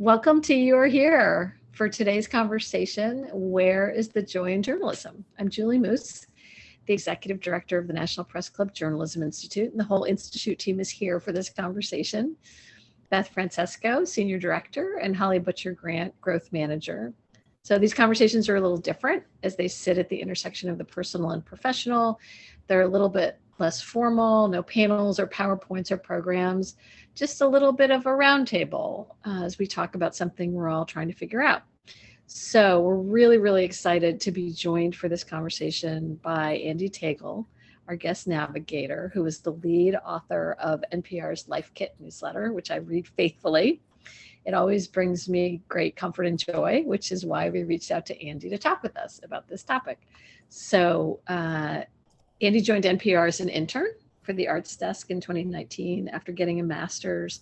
Welcome to You're Here for today's conversation. Where is the joy in journalism? I'm Julie Moose, the Executive Director of the National Press Club Journalism Institute, and the whole Institute team is here for this conversation. Beth Francesco, Senior Director, and Holly Butcher Grant, Growth Manager. So these conversations are a little different as they sit at the intersection of the personal and professional. They're a little bit less formal, no panels or PowerPoints or programs, just a little bit of a roundtable as we talk about something we're all trying to figure out. So we're really, really excited to be joined for this conversation by Andee Tagle, our guest navigator, who is the lead author of NPR's Life Kit newsletter, which I read faithfully. It always brings me great comfort and joy, which is why we reached out to Andee to talk with us about this topic. So Andee joined NPR as an intern for the Arts Desk in 2019 after getting a master's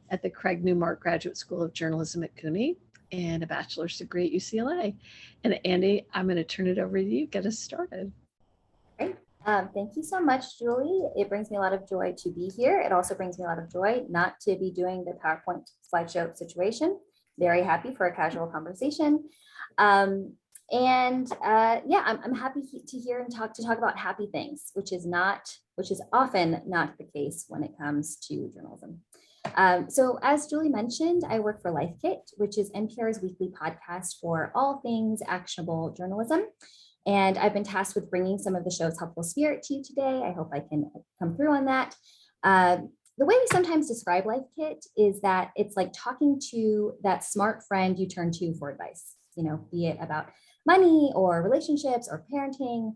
at the Craig Newmark Graduate School of Journalism at CUNY and a bachelor's degree at UCLA. And Andee, I'm going to turn it over to you. Get us started. Great. Thank you so much, Julie. It brings me a lot of joy to be here. It also brings me a lot of joy not to be doing the PowerPoint slideshow situation. Very happy for a casual conversation. I'm happy to hear and talk about happy things, which is often not the case when it comes to journalism. So as Julie mentioned, I work for Life Kit, which is NPR's weekly podcast for all things actionable journalism. And I've been tasked with bringing some of the show's helpful spirit to you today. I hope I can come through on that. The way we sometimes describe Life Kit is that it's like talking to that smart friend you turn to for advice, be it about money or relationships or parenting,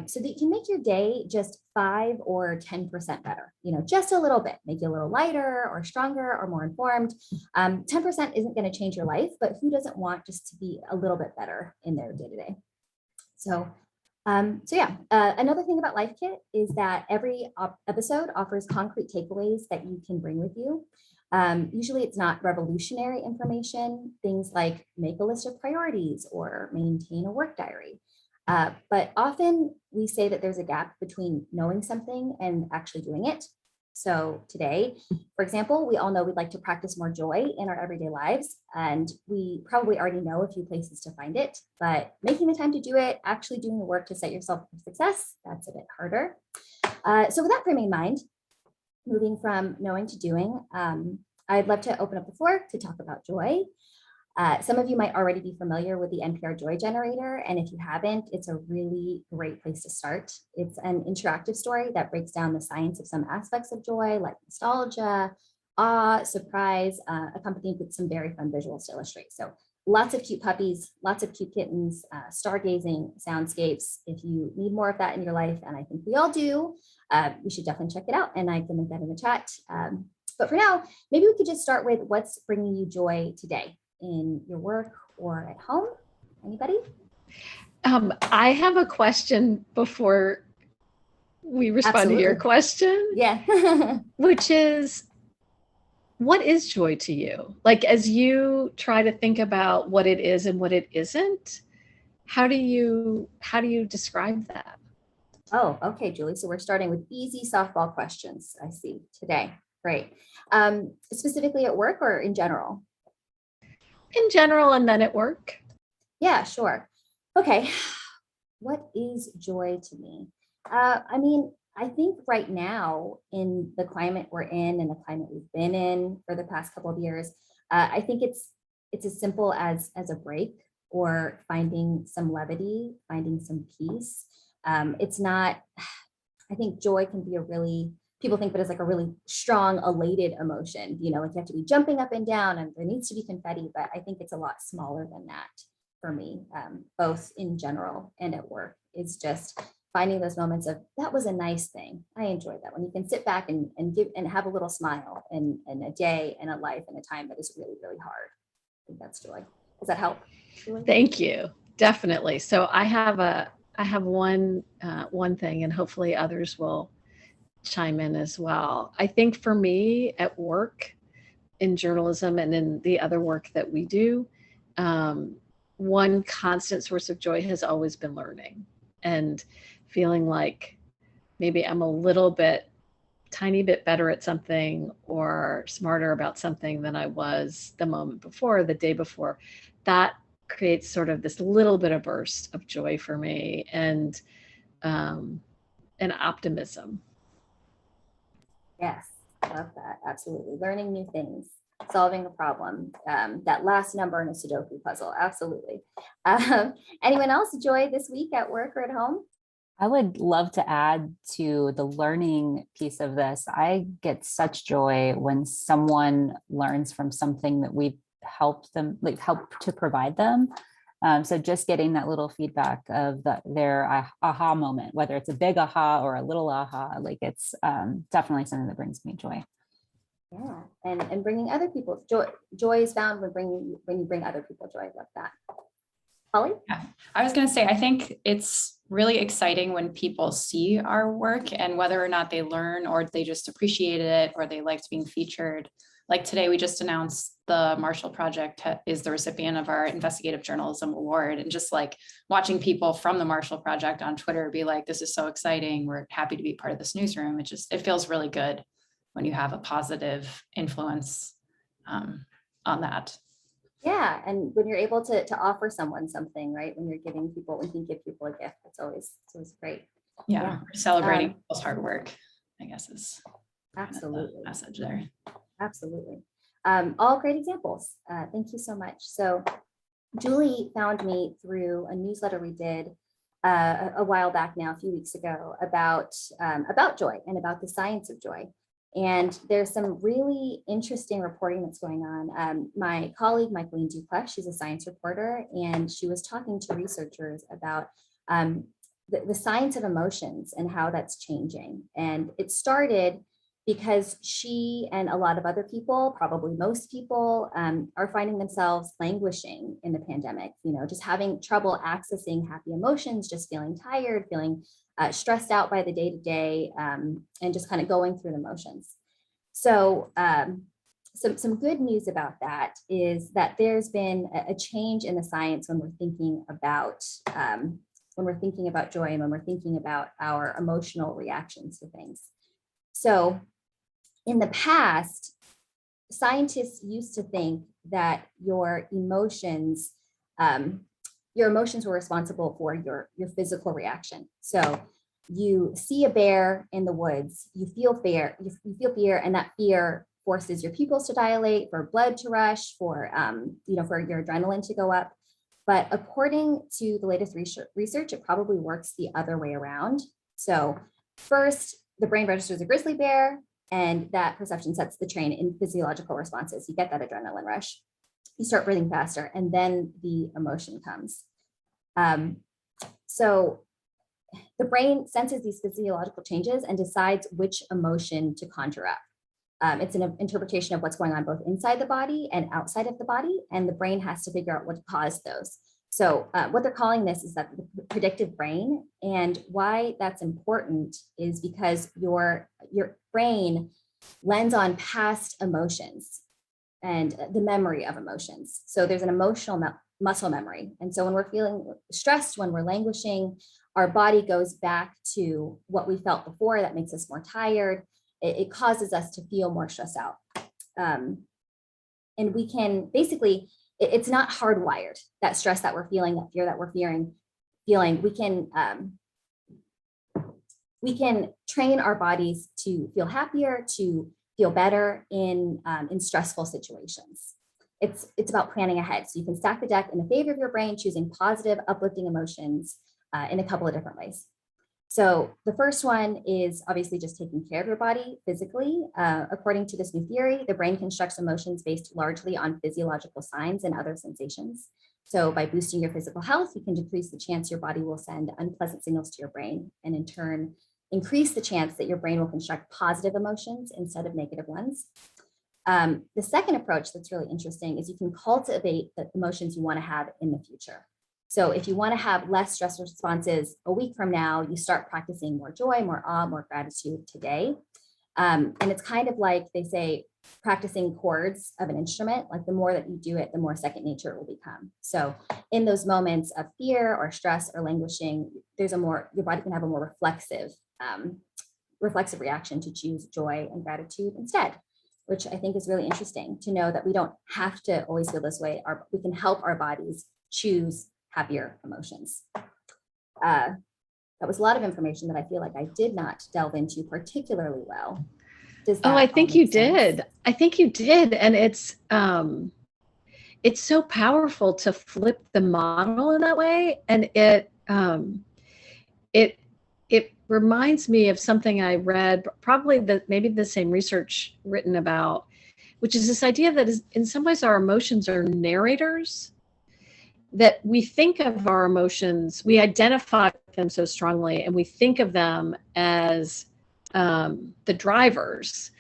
so that you can make your day just 5 or 10% better, just a little bit, make you a little lighter or stronger or more informed. 10% isn't going to change your life, but who doesn't want just to be a little bit better in their day-to-day? Another thing about Life Kit is that every episode offers concrete takeaways that you can bring with you. Usually it's not revolutionary information, things like make a list of priorities or maintain a work diary. But often we say that there's a gap between knowing something and actually doing it. So today, for example, we all know we'd like to practice more joy in our everyday lives, and we probably already know a few places to find it, but making the time to do it, actually doing the work to set yourself for success, that's a bit harder. So with that framing in mind, moving from knowing to doing, I'd love to open up the floor to talk about joy. Some of you might already be familiar with the Npr Joy Generator, and if you haven't, it's a really great place to start. It's an interactive story that breaks down the science of some aspects of joy, like nostalgia, awe, surprise, accompanied with some very fun visuals to illustrate. So lots of cute puppies, lots of cute kittens, stargazing, soundscapes. If you need more of that in your life, and I think we all do, you should definitely check it out, and I can link that in the chat. But for now, maybe we could just start with what's bringing you joy today in your work or at home. Anybody? I have a question before we respond to your question. Yeah. Which is, what is joy to you? Like, as you try to think about what it is and what it isn't, how do you describe that? Oh, okay, Julie. So we're starting with easy softball questions, I see, today. Great. Specifically at work or in general? In general, and then at work. Yeah, sure. Okay. What is joy to me? I think right now in the climate we're in and the climate we've been in for the past couple of years, I think it's as simple as a break or finding some levity, finding some peace. It's not, I think joy can be people think of it as like a really strong, elated emotion, like you have to be jumping up and down and there needs to be confetti, but I think it's a lot smaller than that for me, both in general and at work. It's just finding those moments of, that was a nice thing. I enjoyed that when you can sit back and give and have a little smile in a day and a life and a time that is really, really hard. I think that's joy. Does that help? Julie? Thank you. Definitely. So I have one thing, and hopefully others will chime in as well. I think for me at work, in journalism and in the other work that we do, one constant source of joy has always been learning and feeling like maybe I'm a little bit tiny bit better at something or smarter about something than I was the moment before, the day before, that creates sort of this little bit of burst of joy for me, um, and optimism. Yes, love that. Absolutely. Learning new things, solving a problem, that last number in a Sudoku puzzle. Absolutely. Anyone else joy this week at work or at home? I would love to add to the learning piece of this. I get such joy when someone learns from something that we've helped them, like help to provide them. So just getting that little feedback of their aha moment, whether it's a big aha or a little aha, like it's definitely something that brings me joy. Yeah, and bringing other people joy. Joy is found when you bring other people joy. I love that. Holly? Yeah, I was going to say, I think it's really exciting when people see our work and whether or not they learn or they just appreciate it or they liked being featured. Like today, we just announced the Marshall Project is the recipient of our Investigative Journalism Award. And just like watching people from the Marshall Project on Twitter be like, this is so exciting. We're happy to be part of this newsroom. It feels really good when you have a positive influence on that. Yeah, and when you're able to offer someone something, right? When you can give people a gift, it's always great. Yeah. Celebrating people's hard work, I guess, is absolutely kind of the message there. Absolutely. All great examples. Thank you so much. So Julie found me through a newsletter we did a while back now, a few weeks ago, about joy and about the science of joy. And there's some really interesting reporting that's going on. My colleague, Michaeline Duplass, she's a science reporter, and she was talking to researchers about the science of emotions and how that's changing. And it started because she and a lot of other people, probably most people, are finding themselves languishing in the pandemic, just having trouble accessing happy emotions, just feeling tired, feeling stressed out by the day-to-day, and just kind of going through the motions. So some good news about that is that there's been a change in the science when we're thinking about joy and when we're thinking about our emotional reactions to things. So in the past, scientists used to think that your emotions were responsible for your physical reaction. So you see a bear in the woods, you feel fear, and that fear forces your pupils to dilate, for blood to rush, for your adrenaline to go up. But according to the latest research, it probably works the other way around. So first, the brain registers a grizzly bear, and that perception sets the train in physiological responses. You get that adrenaline rush, you start breathing faster, and then the emotion comes. So the brain senses these physiological changes and decides which emotion to conjure up. It's an interpretation of what's going on both inside the body and outside of the body, and the brain has to figure out what caused those. So what they're calling this is that the predictive brain, and why that's important is because your brain lends on past emotions and the memory of emotions. So there's an emotional muscle memory. And so when we're feeling stressed, when we're languishing, our body goes back to what we felt before. That makes us more tired. It causes us to feel more stressed out. And we can basically, it's not hardwired, that stress that we're feeling, that fear that we're feeling. We can train our bodies to feel happier, to feel better in stressful situations. It's about planning ahead. So you can stack the deck in the favor of your brain, choosing positive, uplifting emotions in a couple of different ways. So the first one is obviously just taking care of your body physically. According to this new theory, the brain constructs emotions based largely on physiological signs and other sensations. So by boosting your physical health, you can decrease the chance your body will send unpleasant signals to your brain, and in turn, increase the chance that your brain will construct positive emotions instead of negative ones. The second approach that's really interesting is you can cultivate the emotions you want to have in the future. So if you want to have less stress responses a week from now, you start practicing more joy, more awe, more gratitude today. And it's kind of like they say, practicing chords of an instrument, like the more that you do it, the more second nature it will become. So in those moments of fear or stress or languishing, your body can have a more reflexive reflexive reaction to choose joy and gratitude instead, which I think is really interesting to know that we don't have to always feel this way. We can help our bodies choose happier emotions. That was a lot of information that I feel like I did not delve into particularly well. I think you did. I think you did. And it's so powerful to flip the model in that way. And it reminds me of something I read, probably maybe the same research written about, which is this idea that in some ways our emotions are narrators, that we think of our emotions, we identify them so strongly, and we think of them as the drivers.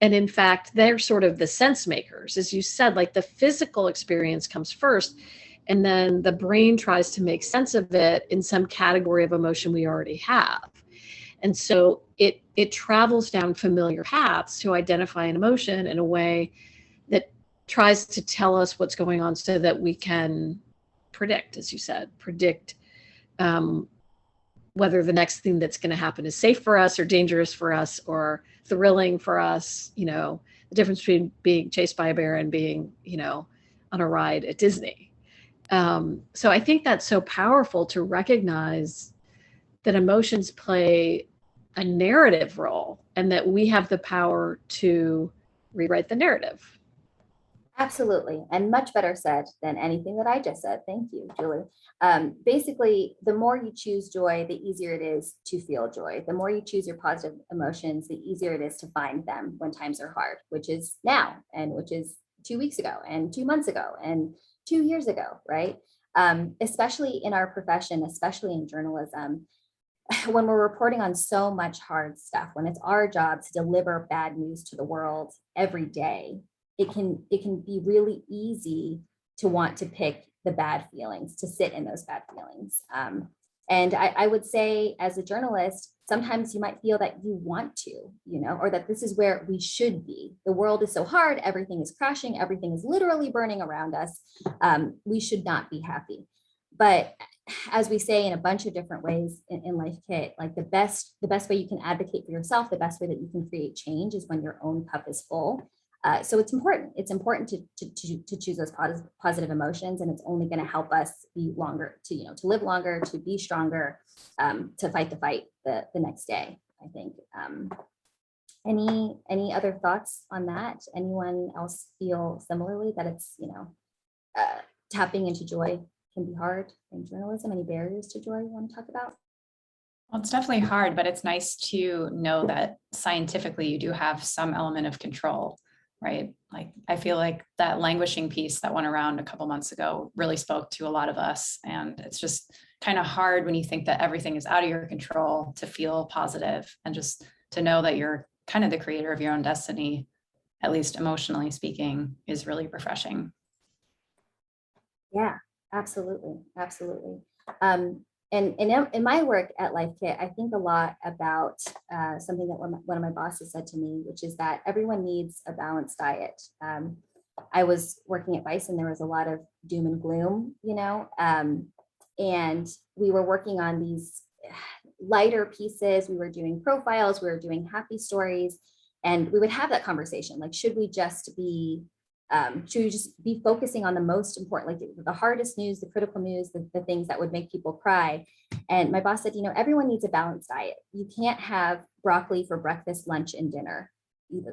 And in fact, they're sort of the sense makers. As you said, like the physical experience comes first, and then the brain tries to make sense of it in some category of emotion we already have. And so it travels down familiar paths to identify an emotion in a way that tries to tell us what's going on so that we can predict, as you said, whether the next thing that's going to happen is safe for us or dangerous for us or thrilling for us. The difference between being chased by a bear and being, on a ride at Disney. So I think that's so powerful to recognize that emotions play a narrative role and that we have the power to rewrite the narrative. Absolutely. And much better said than anything that I just said. Thank you, Julie. Basically, the more you choose joy, the easier it is to feel joy. The more you choose your positive emotions, the easier it is to find them when times are hard, which is now, and which is 2 weeks ago, and 2 months ago, and 2 years ago, right? Especially in our profession, especially in journalism, when we're reporting on so much hard stuff, when it's our job to deliver bad news to the world every day, it can be really easy to want to pick the bad feelings, to sit in those bad feelings. And I would say, as a journalist, sometimes you might feel that you want to, or that this is where we should be. The world is so hard, everything is crashing, everything is literally burning around us. We should not be happy. But as we say in a bunch of different ways in Life Kit, like the best way you can advocate for yourself, the best way that you can create change is when your own cup is full. So it's important. It's important to choose those positive emotions, and it's only going to help us be longer, to live longer, to be stronger, to fight the fight the next day. I think. Any other thoughts on that? Anyone else feel similarly that it's tapping into joy can be hard in journalism? Any barriers to joy you want to talk about? Well, it's definitely hard, but it's nice to know that scientifically you do have some element of control. Right. Like, I feel like that languishing piece that went around a couple months ago really spoke to a lot of us. And it's just kind of hard when you think that everything is out of your control to feel positive and just to know that you're kind of the creator of your own destiny, at least emotionally speaking, is really refreshing. Yeah, absolutely. Absolutely. And in my work at Life Kit, I think a lot about something that one of my bosses said to me, which is that everyone needs a balanced diet. I was working at Vice and there was a lot of doom and gloom, and we were working on these lighter pieces. We were doing profiles, we were doing happy stories, and we would have that conversation. Like, should we just be focusing on the most important, like the hardest news, the critical news, the things that would make people cry? And my boss said, everyone needs a balanced diet. You can't have broccoli for breakfast, lunch, and dinner.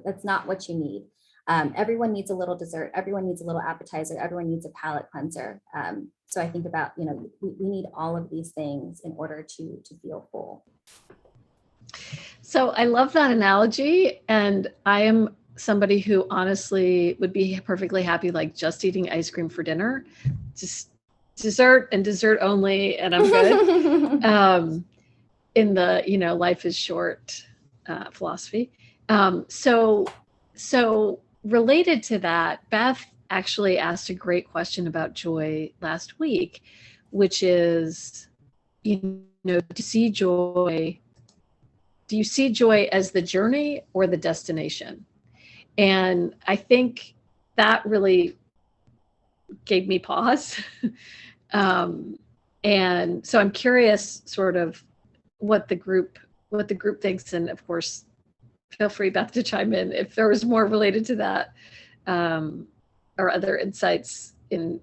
That's not what you need. Everyone needs a little dessert. Everyone needs a little appetizer. Everyone needs a palate cleanser. So I think about, we need all of these things in order to feel full. So I love that analogy. And I am somebody who honestly would be perfectly happy, like just eating ice cream for dinner, just dessert and dessert only, and I'm good. In the, life is short philosophy. So related to that, Beth actually asked a great question about joy last week, which is, do you see joy as the journey or the destination? And I think that really gave me pause. And so I'm curious sort of what the group what the group thinks. And of course, feel free, Beth, to chime in if there was more related to that, or other insights in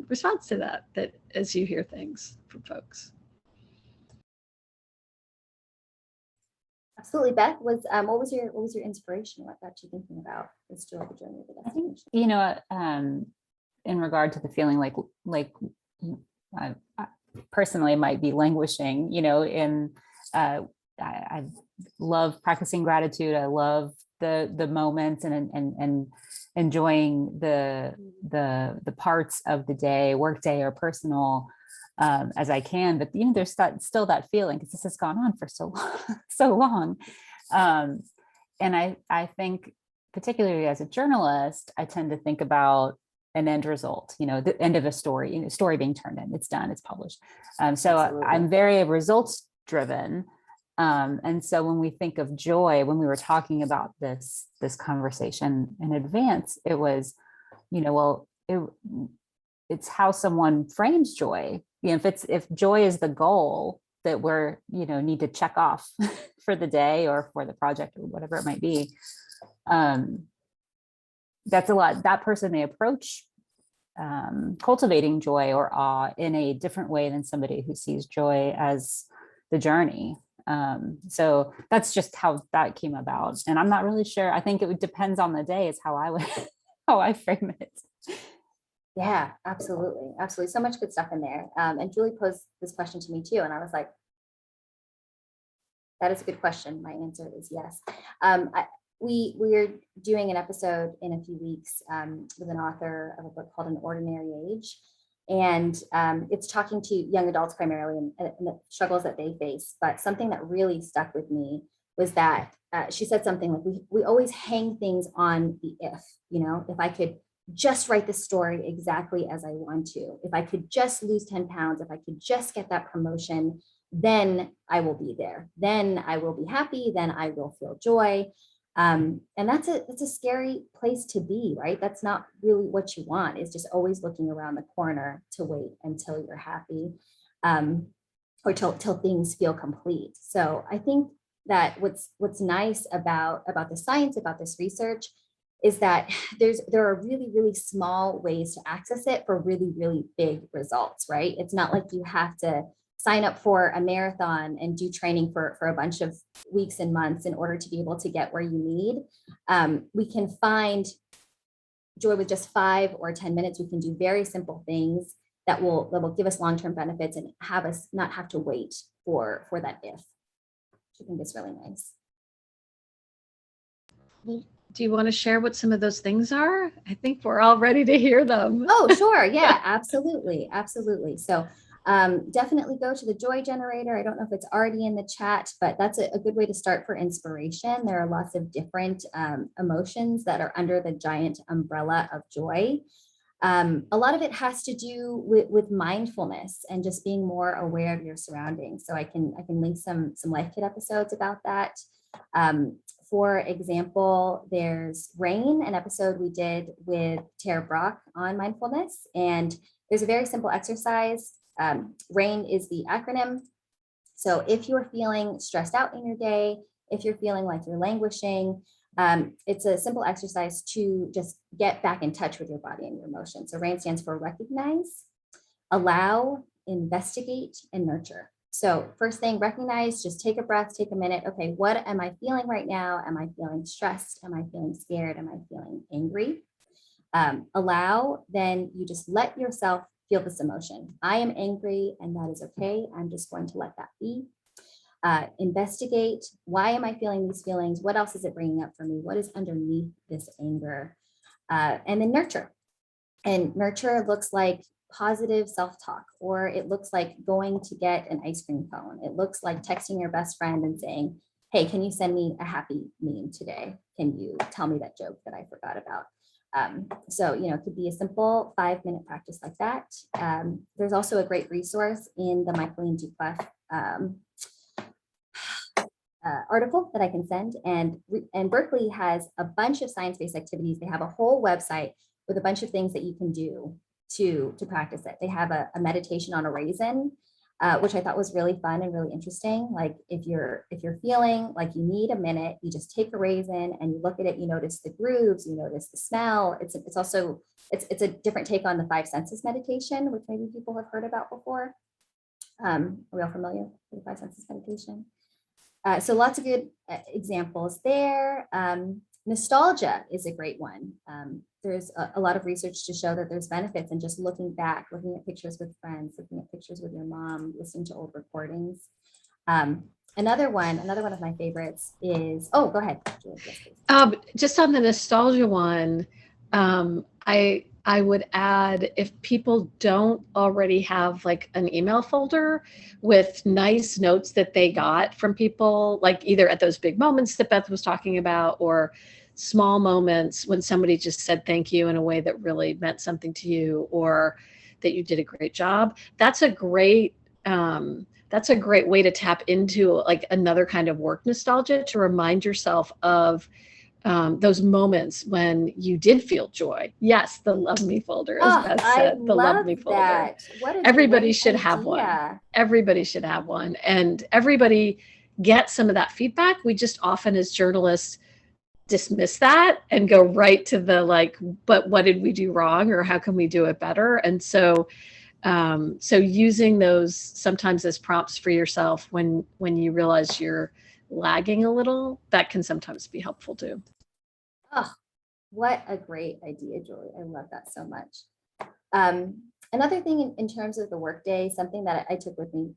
response to that as you hear things from folks. Absolutely, Beth. What was your inspiration? What got you thinking about this joy of the journey of the destination? In regard to the feeling like I personally might be languishing, I love practicing gratitude. I love the moments and enjoying the parts of the day, work day or personal, as I can. But there's still that feeling, because this has gone on for so long. And I think, particularly as a journalist, I tend to think about an end result, the end of a story, story being turned in, it's done, it's published. So Absolutely. I'm very results driven. And so when we think of joy, when we were talking about this conversation in advance, it was, it's how someone frames joy. If joy is the goal that we're, need to check off for the day or for the project or whatever it might be, that's a lot. That person may approach cultivating joy or awe in a different way than somebody who sees joy as the journey. So that's just how that came about. And I'm not really sure. I think it depends on the day is how I frame it. Yeah, absolutely. Absolutely. So much good stuff in there. And Julie posed this question to me too. And I was like, that is a good question. My answer is yes. We're doing an episode in a few weeks with an author of a book called An Ordinary Age. And it's talking to young adults primarily and the struggles that they face. But something that really stuck with me was that she said something like, we always hang things on the if I could just write the story exactly as I want to, if I could just lose 10 pounds, if I could just get that promotion, then I will be there. Then I will be happy. Then I will feel joy. And that's a scary place to be, right? That's not really what you want, is just always looking around the corner to wait until you're happy, or till things feel complete. So I think that what's nice about the science, about this research, is that there are really, really small ways to access it for really, really big results, right? It's not like you have to sign up for a marathon and do training for a bunch of weeks and months in order to be able to get where you need. We can find joy with just 5 or 10 minutes. We can do very simple things that will give us long-term benefits and have us not have to wait for that if, which I think is really nice. Do you want to share what some of those things are? I think we're all ready to hear them. Oh, sure. Yeah, absolutely. Absolutely. So definitely go to the Joy Generator. I don't know if it's already in the chat, but that's a good way to start for inspiration. There are lots of different emotions that are under the giant umbrella of joy. A lot of it has to do with mindfulness and just being more aware of your surroundings. So I can link some Life Kit episodes about that. For example, there's Rain, an episode we did with Tara Brock on mindfulness. And there's a very simple exercise. RAIN is the acronym. So if you're feeling stressed out in your day, if you're feeling like you're languishing, it's a simple exercise to just get back in touch with your body and your emotions. So RAIN stands for recognize, allow, investigate, and nurture. So first thing, recognize, just take a breath, take a minute. Okay, what am I feeling right now? Am I feeling stressed? Am I feeling scared? Am I feeling angry? Allow, then you just let yourself feel this emotion. I am angry and that is okay. I'm just going to let that be. Investigate, why am I feeling these feelings? What else is it bringing up for me? What is underneath this anger? And then nurture. And nurture looks like positive self-talk, or it looks like going to get an ice cream cone. It looks like texting your best friend and saying, hey, can you send me a happy meme today? Can you tell me that joke that I forgot about? So, it could be a simple 5-minute practice like that. There's also a great resource in the Michaeline Duclef article that I can send. And Berkeley has a bunch of science-based activities. They have a whole website with a bunch of things that you can do to practice it. They have a meditation on a raisin. which I thought was really fun and really interesting. Like if you're feeling like you need a minute, you just take a raisin and you look at it, you notice the grooves, you notice the smell. It's also a different take on the five senses meditation, which maybe people have heard about before. Are we all familiar with the five senses meditation? So lots of good examples there. Nostalgia is a great one. There's a lot of research to show that there's benefits in just looking back, looking at pictures with friends, looking at pictures with your mom, listening to old recordings. Another one of my favorites is, oh, go ahead, Julie. Yes, please. Just on the nostalgia one, I would add, if people don't already have like an email folder with nice notes that they got from people, like either at those big moments that Beth was talking about, or small moments when somebody just said thank you in a way that really meant something to you, or that you did a great job, that's a great way to tap into like another kind of work nostalgia, to remind yourself of those moments when you did feel joy. Yes, the Love Me folder, as Beth said, the Love Me folder. That. What a everybody should idea. have one. Everybody should have one. And everybody gets some of that feedback. We just often as journalists dismiss that and go right to the like, but what did we do wrong, or how can we do it better? And so using those sometimes as prompts for yourself when you realize you're lagging a little, that can sometimes be helpful too. Oh, what a great idea, Julie. I love that so much. Another thing in terms of the workday, something that I took with me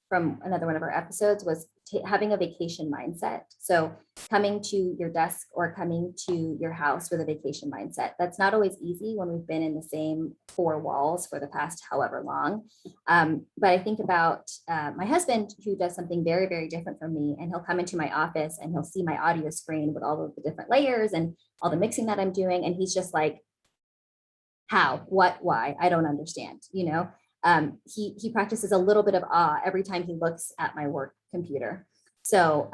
from another one of our episodes was having a vacation mindset. So coming to your desk or coming to your house with a vacation mindset. That's not always easy when we've been in the same four walls for the past however long. But I think about my husband, who does something very, very different from me, and he'll come into my office and he'll see my audio screen with all of the different layers and all the mixing that I'm doing. And he's just like, how, what, why? I don't understand, you know? He practices a little bit of awe every time he looks at my work computer. So,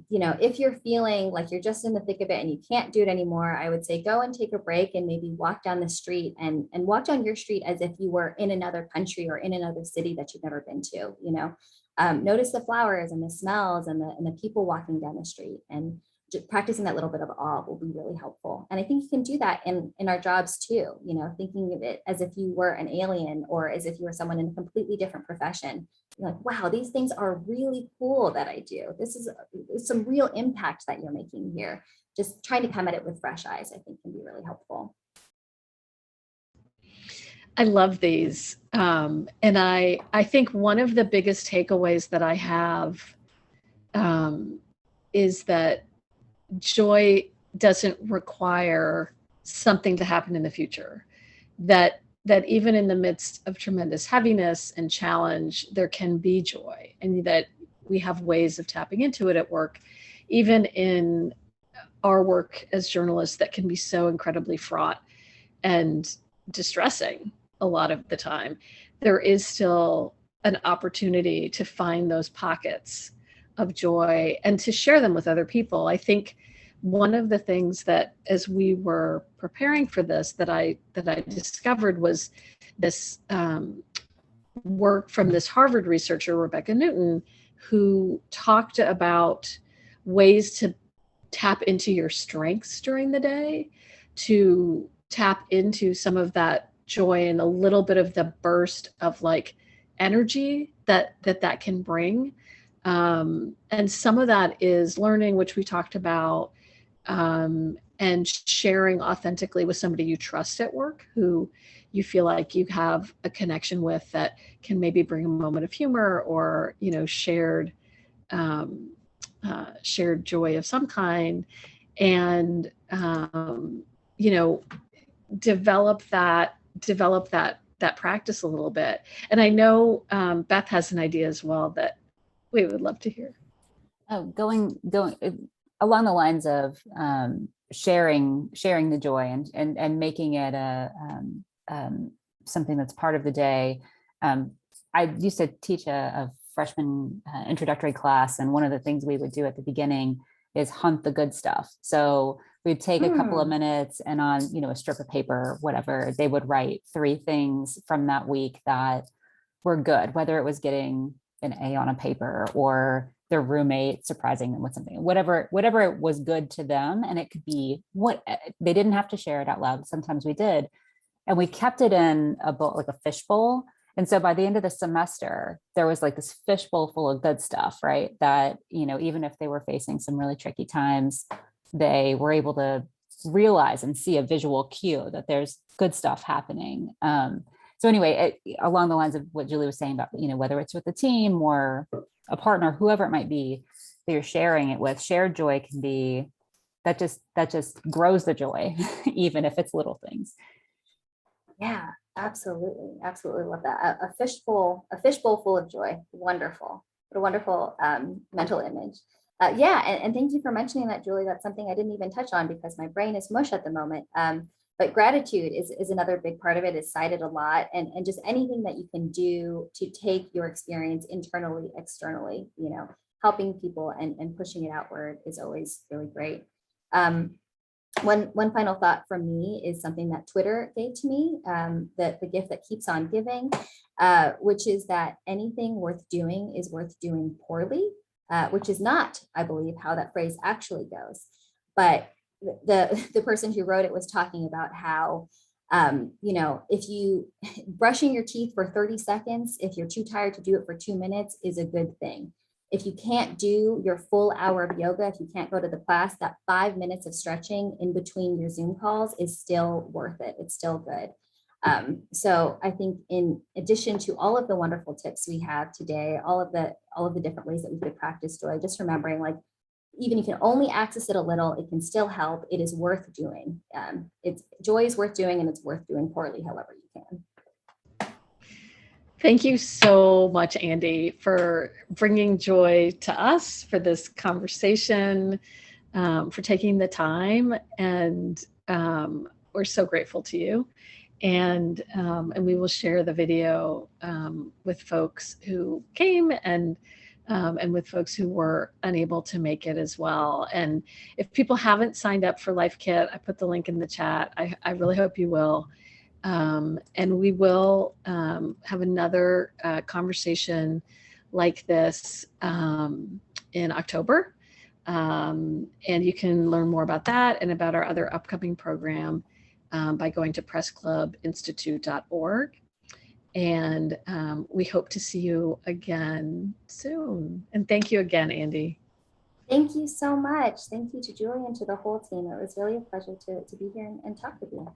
you know, if you're feeling like you're just in the thick of it and you can't do it anymore, I would say go and take a break and maybe walk down the street and walk down your street as if you were in another country or in another city that you've never been to, you know. Notice the flowers and the smells and the people walking down the street, and just practicing that little bit of awe will be really helpful. And I think you can do that in our jobs too, you know, thinking of it as if you were an alien or as if you were someone in a completely different profession. You're like, wow, these things are really cool that I do. This is some real impact that you're making here. Just trying to come at it with fresh eyes, I think, can be really helpful. I love these. And I think one of the biggest takeaways that I have is that joy doesn't require something to happen in the future. That even in the midst of tremendous heaviness and challenge, there can be joy, and that we have ways of tapping into it at work, even in our work as journalists, that can be so incredibly fraught and distressing a lot of the time. There is still an opportunity to find those pockets of joy and to share them with other people. I think one of the things that, as we were preparing for this, that I discovered was this work from this Harvard researcher, Rebecca Newton, who talked about ways to tap into your strengths during the day, to tap into some of that joy and a little bit of the burst of like energy that can bring. And some of that is learning, which we talked about, and sharing authentically with somebody you trust at work, who you feel like you have a connection with, that can maybe bring a moment of humor or, you know, shared joy of some kind, and you know, develop that practice a little bit. And I know Beth has an idea as well that we would love to hear. Oh, going along the lines of sharing the joy and making it something that's part of the day. I used to teach a freshman introductory class, and one of the things we would do at the beginning is hunt the good stuff. So we'd take a couple of minutes, and on, you know, a strip of paper, whatever, they would write 3 things from that week that were good, whether it was getting an A on a paper or their roommate surprising them with something, whatever was good to them. And it could be what they didn't have to share it out loud. Sometimes we did. And we kept it in a bowl, like a fishbowl. And so by the end of the semester, there was like this fishbowl full of good stuff, right? That, even if they were facing some really tricky times, they were able to realize and see a visual cue that there's good stuff happening. So anyway, along the lines of what Julie was saying about, whether it's with a team or a partner, whoever it might be that you're sharing it with, shared joy can be that just grows the joy, even if it's little things. Yeah, absolutely. Absolutely love that. A fishbowl full of joy. Wonderful. What a wonderful mental image. And thank you for mentioning that, Julie. That's something I didn't even touch on because my brain is mush at the moment. But gratitude is another big part of it, is cited a lot. And just anything that you can do to take your experience internally, externally, helping people and pushing it outward is always really great. One final thought from me is something that Twitter gave to me, the gift that keeps on giving, which is that anything worth doing is worth doing poorly, which is not, I believe, how that phrase actually goes. But the person who wrote it was talking about how, if you brushing your teeth for 30 seconds, if you're too tired to do it for 2 minutes, is a good thing. If you can't do your full hour of yoga, if you can't go to the class, that 5 minutes of stretching in between your Zoom calls is still worth it. It's still good. So I think in addition to all of the wonderful tips we have today, all of the different ways that we could practice joy, just remembering, like, even if you can only access it a little, it can still help. It is worth doing. Joy is worth doing, and it's worth doing poorly, however you can. Thank you so much, Andee, for bringing joy to us, for this conversation, for taking the time. And we're so grateful to you. And we will share the video with folks who came and with folks who were unable to make it as well. And if people haven't signed up for Life Kit, I put the link in the chat. I really hope you will. And we will have another conversation like this in October. And you can learn more about that and about our other upcoming program by going to pressclubinstitute.org. And we hope to see you again soon. And thank you again, Andee. Thank you so much. Thank you to Julie and to the whole team. It was really a pleasure to be here and talk with you.